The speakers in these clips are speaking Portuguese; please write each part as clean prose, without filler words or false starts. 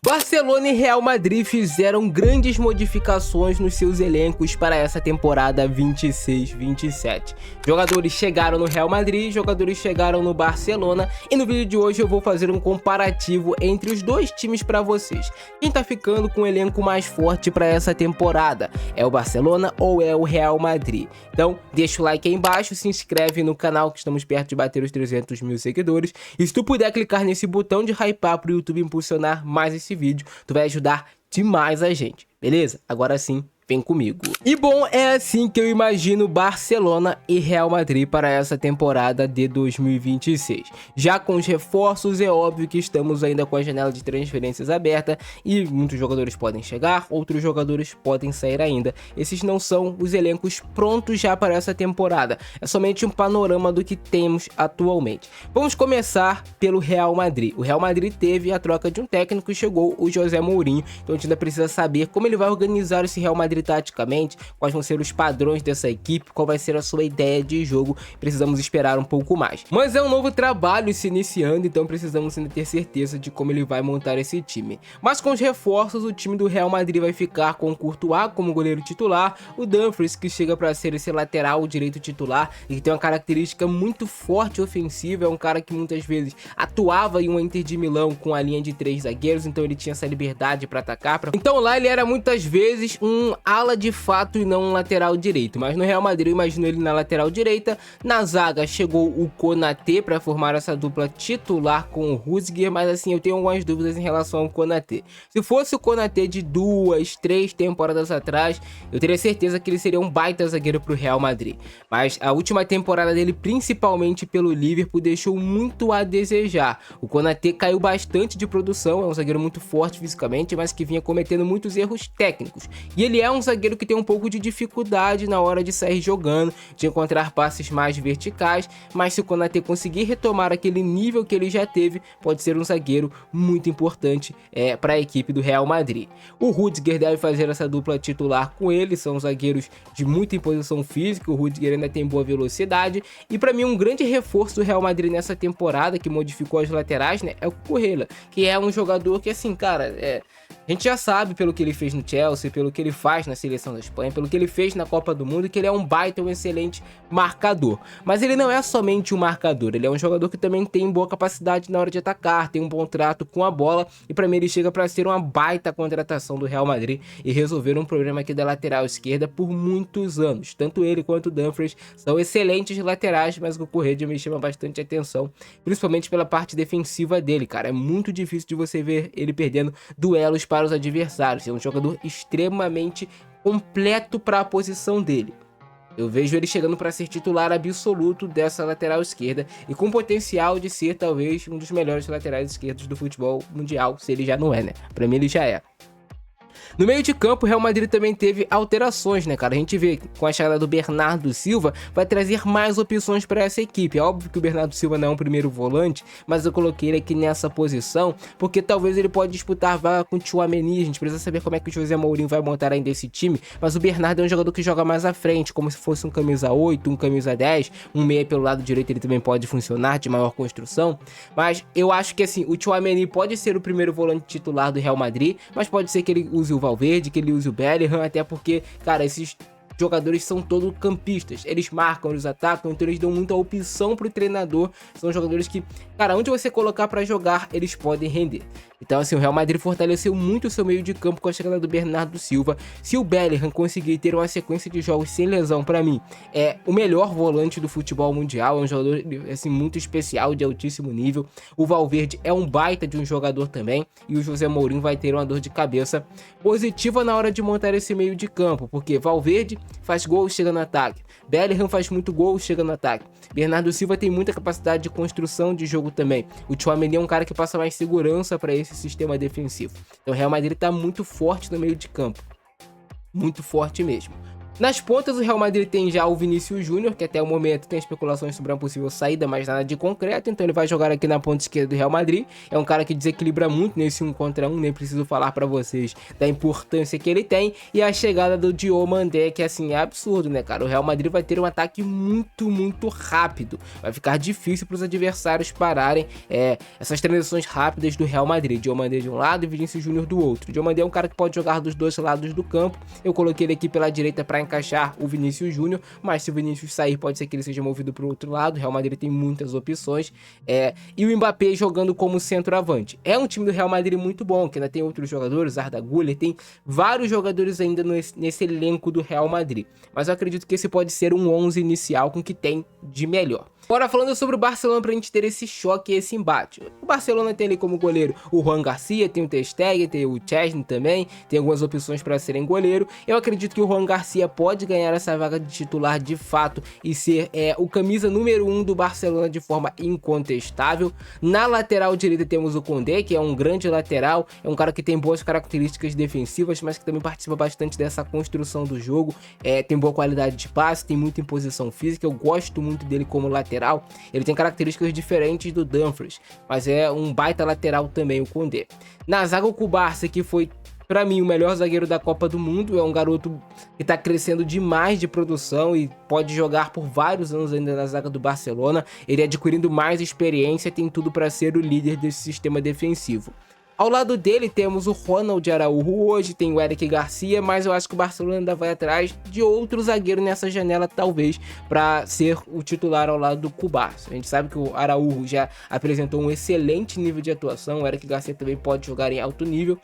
Barcelona e Real Madrid fizeram grandes modificações nos seus elencos para essa temporada 26-27. Jogadores chegaram no Real Madrid, jogadores chegaram no Barcelona e no vídeo de hoje eu vou fazer um comparativo entre os dois times para vocês. Quem tá ficando com o elenco mais forte para essa temporada? É o Barcelona ou é o Real Madrid? Então deixa o like aí embaixo, se inscreve no canal que estamos perto de bater os 300 mil seguidores e se tu puder clicar nesse botão de hypar para o YouTube impulsionar mais esse vídeo, tu vai ajudar demais a gente, beleza? Agora sim, vem comigo. E bom, é assim que eu imagino Barcelona e Real Madrid para essa temporada de 2026. Já com os reforços, é óbvio que estamos ainda com a janela de transferências aberta e muitos jogadores podem chegar, outros jogadores podem sair ainda. Esses não são os elencos prontos já para essa temporada, é somente um panorama do que temos atualmente. Vamos começar pelo Real Madrid. O Real Madrid teve a troca de um técnico e chegou o José Mourinho, então a gente ainda precisa saber como ele vai organizar esse Real Madrid taticamente, quais vão ser os padrões dessa equipe, qual vai ser a sua ideia de jogo. Precisamos esperar um pouco mais. Mas é um novo trabalho se iniciando, então precisamos ainda ter certeza de como ele vai montar esse time. Mas com os reforços, o time do Real Madrid vai ficar com o Courtois como goleiro titular, o Dumfries que chega para ser esse lateral direito titular e que tem uma característica muito forte ofensiva, é um cara que muitas vezes atuava em um Inter de Milão com a linha de 3 zagueiros, então ele tinha essa liberdade para atacar. Então lá ele era muitas vezes um ala de fato e não um lateral direito, mas no Real Madrid eu imagino ele na lateral direita. Na zaga chegou o Konaté para formar essa dupla titular com o Rudiger, mas assim eu tenho algumas dúvidas em relação ao Konaté. Se fosse o Konaté de 2, 3 temporadas atrás, eu teria certeza que ele seria um baita zagueiro para o Real Madrid, mas a última temporada dele, principalmente pelo Liverpool, deixou muito a desejar. O Konaté caiu bastante de produção, é um zagueiro muito forte fisicamente, mas que vinha cometendo muitos erros técnicos, e ele é um zagueiro que tem um pouco de dificuldade na hora de sair jogando, de encontrar passes mais verticais, mas se o Konaté conseguir retomar aquele nível que ele já teve, pode ser um zagueiro muito importante para a equipe do Real Madrid. O Rudiger deve fazer essa dupla titular com ele, são zagueiros de muita imposição física, o Rudiger ainda tem boa velocidade, e para mim um grande reforço do Real Madrid nessa temporada, que modificou as laterais, né, é o Cucurella, que é um jogador que assim, cara, a gente já sabe pelo que ele fez no Chelsea, pelo que ele faz na seleção da Espanha, pelo que ele fez na Copa do Mundo, que ele é um baita, um excelente marcador. Mas ele não é somente um marcador, ele é um jogador que também tem boa capacidade na hora de atacar, tem um bom trato com a bola, e para mim ele chega para ser uma baita contratação do Real Madrid e resolver um problema aqui da lateral esquerda por muitos anos. Tanto ele quanto o Dumfries são excelentes laterais, mas o Cucurella me chama bastante atenção, principalmente pela parte defensiva dele, cara. É muito difícil de você ver ele perdendo duelos para os adversários. É um jogador extremamente completo para a posição dele. Eu vejo ele chegando para ser titular absoluto dessa lateral esquerda e com potencial de ser talvez um dos melhores laterais esquerdos do futebol mundial, se ele já não é, né? Para mim ele já é. No meio de campo, o Real Madrid também teve alterações, né, cara? A gente vê que com a chegada do Bernardo Silva vai trazer mais opções para essa equipe. É óbvio que o Bernardo Silva não é um primeiro volante, mas eu coloquei ele aqui nessa posição porque talvez ele pode disputar vaga com o Tchouaméni. A gente precisa saber como é que o José Mourinho vai montar ainda esse time, mas o Bernardo é um jogador que joga mais à frente, como se fosse um camisa 8, um camisa 10, um meia pelo lado direito ele também pode funcionar, de maior construção, mas eu acho que assim, o Tchouaméni pode ser o primeiro volante titular do Real Madrid, mas pode ser que ele use o Valverde, que ele use o Bellingham, até porque, cara, esses jogadores são todos campistas, eles marcam, eles atacam, então eles dão muita opção pro treinador. São jogadores que, cara, onde você colocar pra jogar, eles podem render. Então assim, o Real Madrid fortaleceu muito o seu meio de campo com a chegada do Bernardo Silva. Se o Bellingham conseguir ter uma sequência de jogos sem lesão, pra mim, é o melhor volante do futebol mundial, é um jogador assim, muito especial, de altíssimo nível. O Valverde é um baita de um jogador também, e o José Mourinho vai ter uma dor de cabeça positiva na hora de montar esse meio de campo, porque Valverde faz gol, chega no ataque, Bellingham faz muito gol, chega no ataque, Bernardo Silva tem muita capacidade de construção de jogo também, o Tchouaméni é um cara que passa mais segurança para esse sistema defensivo. Então o Real Madrid está muito forte no meio de campo, muito forte mesmo. Nas pontas, o Real Madrid tem já o Vinícius Júnior, que até o momento tem especulações sobre uma possível saída, mas nada de concreto, então ele vai jogar aqui na ponta esquerda do Real Madrid. É um cara que desequilibra muito nesse 1 contra 1, nem preciso falar pra vocês da importância que ele tem. E a chegada do Diomandé, que assim, é absurdo, né, cara? O Real Madrid vai ter um ataque muito rápido. Vai ficar difícil pros adversários pararem essas transições rápidas do Real Madrid. Diomandé de um lado e Vinícius Júnior do outro. Diomandé é um cara que pode jogar dos dois lados do campo. Eu coloquei ele aqui pela direita pra encaixar o Vinícius Júnior, mas se o Vinícius sair, pode ser que ele seja movido para o outro lado. O Real Madrid tem muitas opções, e o Mbappé jogando como centroavante. É um time do Real Madrid muito bom, que ainda tem outros jogadores, Arda Güler, tem vários jogadores ainda nesse elenco do Real Madrid, mas eu acredito que esse pode ser um 11 inicial com o que tem de melhor. Agora falando sobre o Barcelona, pra gente ter esse choque e esse embate. O Barcelona tem ali como goleiro o Juan Garcia, tem o Ter Stegen, tem o Chesney também, tem algumas opções para serem goleiro. Eu acredito que o Juan Garcia pode ganhar essa vaga de titular de fato e ser o camisa número 1 do Barcelona de forma incontestável. Na lateral direita temos o Koundé, que é um grande lateral, é um cara que tem boas características defensivas, mas que também participa bastante dessa construção do jogo, tem boa qualidade de passe, tem muita imposição física, eu gosto muito dele como lateral. Ele tem características diferentes do Dumfries, mas é um baita lateral também o Koundé. Na zaga o Cubarsí, que foi pra mim o melhor zagueiro da Copa do Mundo, é um garoto que tá crescendo demais de produção e pode jogar por vários anos ainda na zaga do Barcelona. Ele adquirindo mais experiência, tem tudo para ser o líder desse sistema defensivo. Ao lado dele temos o Ronald Araújo hoje, tem o Eric Garcia, mas eu acho que o Barcelona ainda vai atrás de outro zagueiro nessa janela, talvez, para ser o titular ao lado do Cubarsí. A gente sabe que o Araújo já apresentou um excelente nível de atuação, o Eric Garcia também pode jogar em alto nível.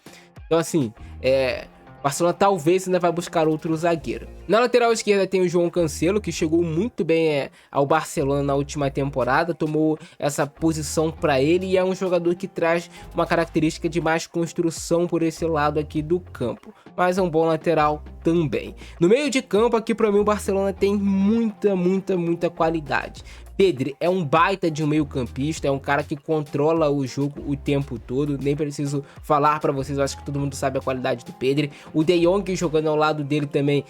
Então assim, Barcelona talvez ainda vai buscar outro zagueiro. Na lateral esquerda tem o João Cancelo, que chegou muito bem ao Barcelona na última temporada, tomou essa posição para ele e é um jogador que traz uma característica de mais construção por esse lado aqui do campo, mas é um bom lateral também. No meio de campo aqui para mim o Barcelona tem muita qualidade. Pedri é um baita de um meio campista, é um cara que controla o jogo o tempo todo, nem preciso falar pra vocês, eu acho que todo mundo sabe a qualidade do Pedri. O De Jong jogando ao lado dele também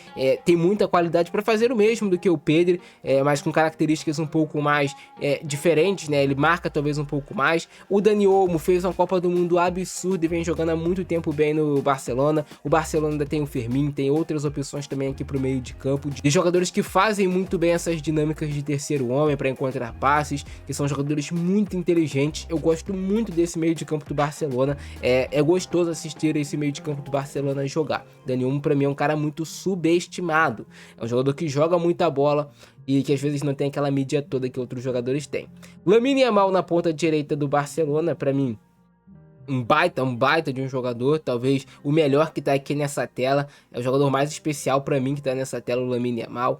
tem muita qualidade para fazer o mesmo do que o Pedri, mas com características um pouco mais diferentes, né? Ele marca talvez um pouco mais. O Dani Olmo fez uma Copa do Mundo absurda e vem jogando há muito tempo bem no Barcelona. O Barcelona ainda tem o Fermin, tem outras opções também aqui pro meio de campo, de jogadores que fazem muito bem essas dinâmicas de terceiro homem para encontrar passes, que são jogadores muito inteligentes. Eu gosto muito desse meio de campo do Barcelona, é gostoso assistir esse meio de campo do Barcelona jogar. Dani Olmo pra mim é um cara muito subestimado, é um jogador que joga muita bola e que às vezes não tem aquela mídia toda que outros jogadores têm. Lamine Yamal na ponta direita do Barcelona, pra mim um baita de um jogador, talvez o melhor que tá aqui nessa tela, é o jogador mais especial pra mim que tá nessa tela, o Lamine Yamal.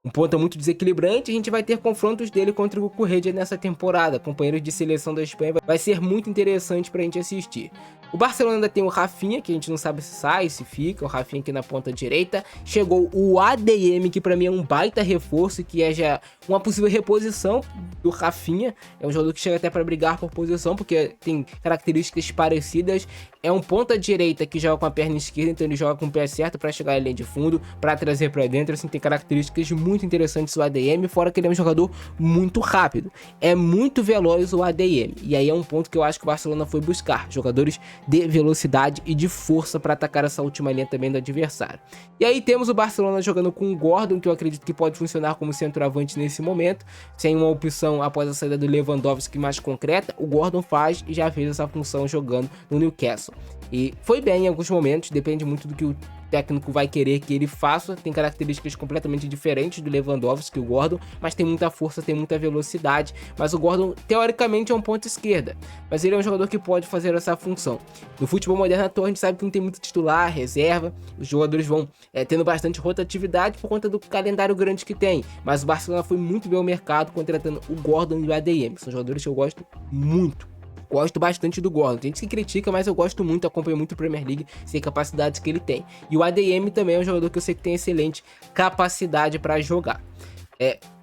Um ponta muito desequilibrante, a gente vai ter confrontos dele contra o Cucurella nessa temporada, companheiros de seleção da Espanha, vai ser muito interessante pra gente assistir. O Barcelona ainda tem o Rafinha, que a gente não sabe se sai, se fica, o Rafinha aqui na ponta direita. Chegou o ADM, que pra mim é um baita reforço, que é já uma possível reposição do Rafinha. É um jogador que chega até pra brigar por posição, porque tem características parecidas. É um ponta direita que joga com a perna esquerda, então ele joga com o pé certo pra chegar à linha de fundo, pra trazer pra dentro, assim, tem características muito interessantes o ADM, fora que ele é um jogador muito rápido. É muito veloz o ADM, e aí é um ponto que eu acho que o Barcelona foi buscar, jogadores de velocidade e de força para atacar essa última linha também do adversário. E aí temos o Barcelona jogando com o Gordon, que eu acredito que pode funcionar como centroavante nesse momento, sem uma opção após a saída do Lewandowski mais concreta. O Gordon faz e já fez essa função jogando no Newcastle. E foi bem em alguns momentos, depende muito do que o técnico vai querer que ele faça. Tem características completamente diferentes do Lewandowski, o Gordon, mas tem muita força, tem muita velocidade. Mas o Gordon, teoricamente, é um ponta esquerda, mas ele é um jogador que pode fazer essa função. No futebol moderno atual, a gente sabe que não tem muito titular, reserva, os jogadores vão tendo bastante rotatividade por conta do calendário grande que tem, mas o Barcelona foi muito bem ao mercado contratando o Gordon e o ADM, são jogadores que eu gosto muito. Gosto bastante do Gordon, tem gente que critica, mas eu gosto muito, acompanho muito a Premier League, sei a capacidade que ele tem. E o ADM também é um jogador que eu sei que tem excelente capacidade para jogar.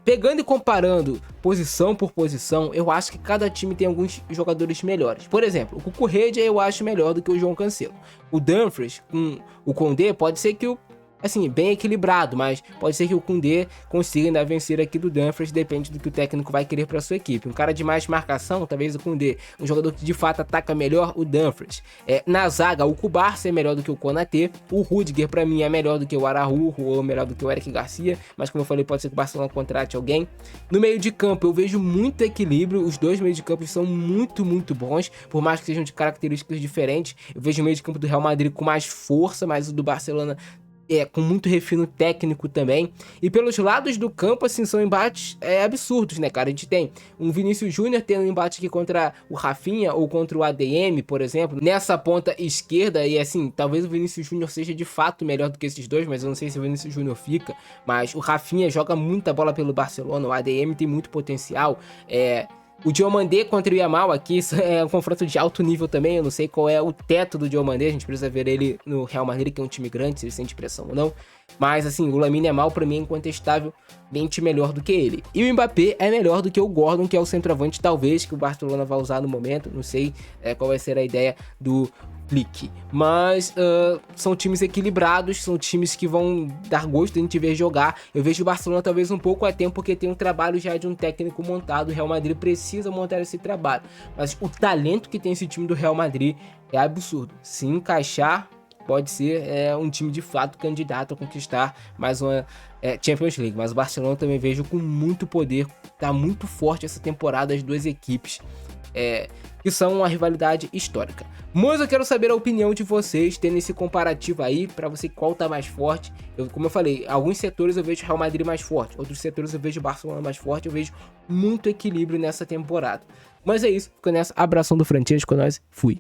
Pegando e comparando posição por posição, eu acho que cada time tem alguns jogadores melhores. Por exemplo, o Cucurella eu acho melhor do que o João Cancelo. O Dumfries com o Koundé pode ser que o assim, bem equilibrado, mas pode ser que o Koundé consiga ainda vencer aqui do Dumfries, depende do que o técnico vai querer para sua equipe. Um cara de mais marcação, talvez o Koundé. Um jogador que de fato ataca melhor, o Dumfries. Na zaga, o Kubarsi é melhor do que o Konaté. O Rudiger, para mim, é melhor do que o Araujo ou melhor do que o Eric Garcia, mas como eu falei, pode ser que o Barcelona contrate alguém. No meio de campo, eu vejo muito equilíbrio. Os dois meios de campo são muito bons, por mais que sejam de características diferentes. Eu vejo o meio de campo do Real Madrid com mais força, mas o do Barcelona com muito refino técnico também. E pelos lados do campo, assim, são embates absurdos, né, cara? A gente tem um Vinícius Júnior tendo um embate aqui contra o Rafinha ou contra o ADM, por exemplo, nessa ponta esquerda. E assim, talvez o Vinícius Júnior seja de fato melhor do que esses dois, mas eu não sei se o Vinícius Júnior fica. Mas o Rafinha joga muita bola pelo Barcelona, o ADM tem muito potencial. O Diomandé contra o Yamal aqui é um confronto de alto nível também. Eu não sei qual é o teto do Diomandé. A gente precisa ver ele no Real Madrid, que é um time grande, se ele sente pressão ou não. Mas assim, o Lamine Yamal pra mim é incontestavelmente melhor do que ele. E o Mbappé é melhor do que o Gordon, que é o centroavante talvez que o Barcelona vai usar no momento. Não sei qual vai ser a ideia do Flick. Mas são times equilibrados, são times que vão dar gosto de a gente ver jogar. Eu vejo o Barcelona talvez um pouco a tempo, porque tem um trabalho já de um técnico montado. O Real Madrid precisa montar esse trabalho. Mas o talento que tem esse time do Real Madrid é absurdo. Se encaixar, pode ser um time de fato candidato a conquistar mais uma Champions League. Mas o Barcelona também vejo com muito poder. Tá muito forte essa temporada, as duas equipes. Que são uma rivalidade histórica. Mas eu quero saber a opinião de vocês, tendo esse comparativo aí, pra você qual tá mais forte. Como eu falei, alguns setores eu vejo o Real Madrid mais forte, outros setores eu vejo o Barcelona mais forte, eu vejo muito equilíbrio nessa temporada. Mas é isso, fico nessa, abração do Francesco, nós, fui.